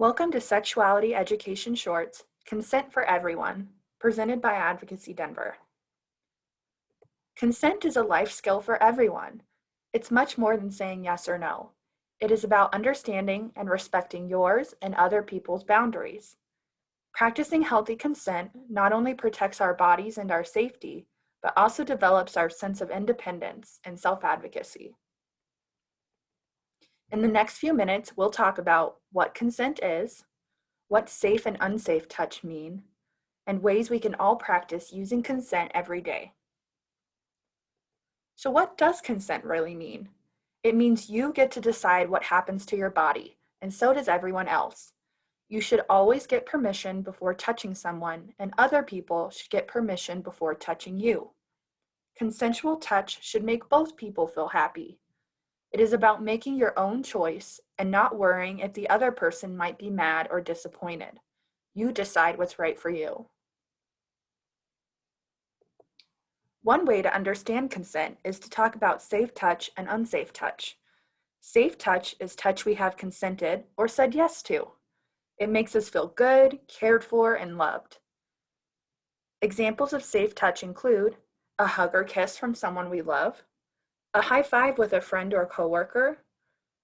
Welcome to Sexuality Education Shorts, Consent for Everyone, presented by Advocacy Denver. Consent is a life skill for everyone. It's much more than saying yes or no. It is about understanding and respecting yours and other people's boundaries. Practicing healthy consent not only protects our bodies and our safety, but also develops our sense of independence and self-advocacy. In the next few minutes, we'll talk about what consent is, what safe and unsafe touch mean, and ways we can all practice using consent every day. So what does consent really mean? It means you get to decide what happens to your body, and so does everyone else. You should always get permission before touching someone, and other people should get permission before touching you. Consensual touch should make both people feel happy. It is about making your own choice and not worrying if the other person might be mad or disappointed. You decide what's right for you. One way to understand consent is to talk about safe touch and unsafe touch. Safe touch is touch we have consented or said yes to. It makes us feel good, cared for, and loved. Examples of safe touch include a hug or kiss from someone we love, a high five with a friend or coworker,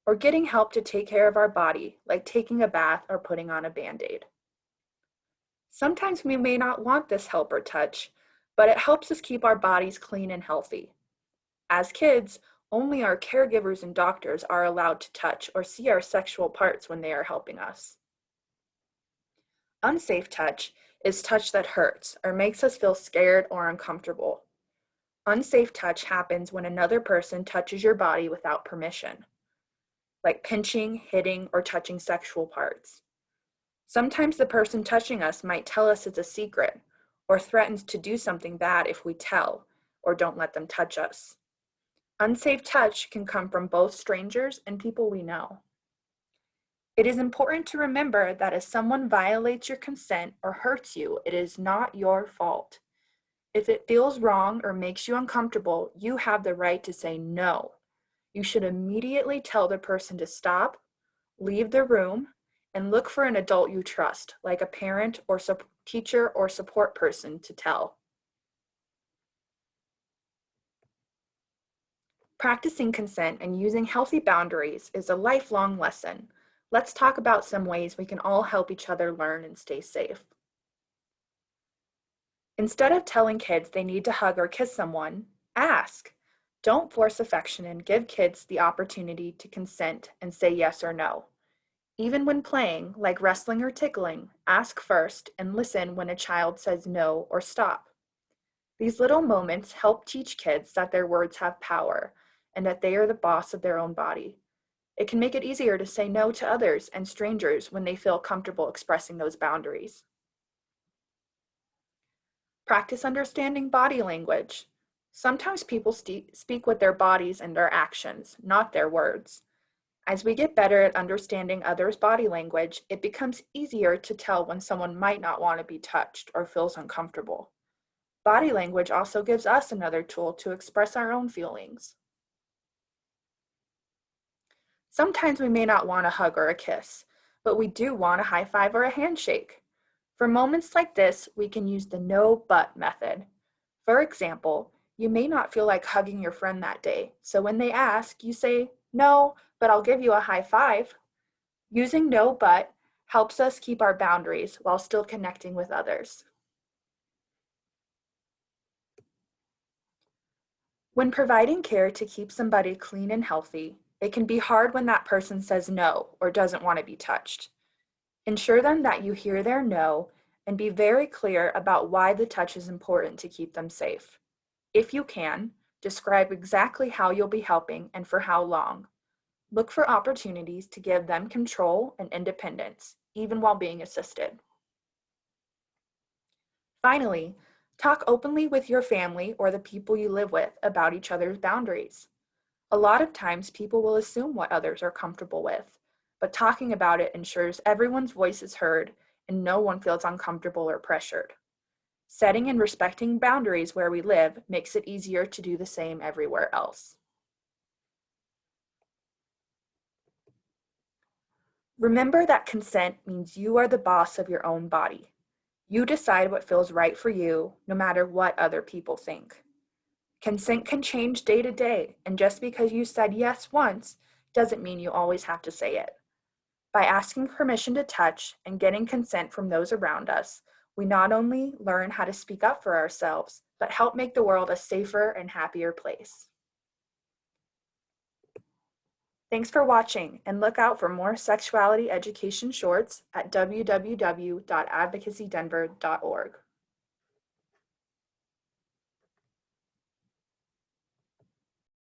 or getting help to take care of our body, like taking a bath or putting on a Band-Aid. Sometimes we may not want this help or touch, but it helps us keep our bodies clean and healthy. As kids, only our caregivers and doctors are allowed to touch or see our sexual parts when they are helping us. Unsafe touch is touch that hurts or makes us feel scared or uncomfortable. Unsafe touch happens when another person touches your body without permission, like pinching, hitting, or touching sexual parts. Sometimes the person touching us might tell us it's a secret or threatens to do something bad if we tell or don't let them touch us. Unsafe touch can come from both strangers and people we know. It is important to remember that if someone violates your consent or hurts you, it is not your fault. If it feels wrong or makes you uncomfortable, you have the right to say no. You should immediately tell the person to stop, leave the room, and look for an adult you trust, like a parent or teacher or support person to tell. Practicing consent and using healthy boundaries is a lifelong lesson. Let's talk about some ways we can all help each other learn and stay safe. Instead of telling kids they need to hug or kiss someone, ask. Don't force affection and give kids the opportunity to consent and say yes or no. Even when playing, like wrestling or tickling, ask first and listen when a child says no or stop. These little moments help teach kids that their words have power and that they are the boss of their own body. It can make it easier to say no to others and strangers when they feel comfortable expressing those boundaries. Practice understanding body language. Sometimes people speak with their bodies and their actions, not their words. As we get better at understanding others' body language, it becomes easier to tell when someone might not want to be touched or feels uncomfortable. Body language also gives us another tool to express our own feelings. Sometimes we may not want a hug or a kiss, but we do want a high five or a handshake. For moments like this, we can use the no but method. For example, you may not feel like hugging your friend that day, so when they ask, you say, "No, but I'll give you a high five." Using no but helps us keep our boundaries while still connecting with others. When providing care to keep somebody clean and healthy, it can be hard when that person says no or doesn't want to be touched. Ensure them that you hear their no and be very clear about why the touch is important to keep them safe. If you can, describe exactly how you'll be helping and for how long. Look for opportunities to give them control and independence, even while being assisted. Finally, talk openly with your family or the people you live with about each other's boundaries. A lot of times people will assume what others are comfortable with, but talking about it ensures everyone's voice is heard and no one feels uncomfortable or pressured. Setting and respecting boundaries where we live makes it easier to do the same everywhere else. Remember that consent means you are the boss of your own body. You decide what feels right for you, no matter what other people think. Consent can change day to day, and just because you said yes once doesn't mean you always have to say it. By asking permission to touch and getting consent from those around us, we not only learn how to speak up for ourselves, but help make the world a safer and happier place. Thanks for watching, and look out for more sexuality education shorts at www.advocacydenver.org.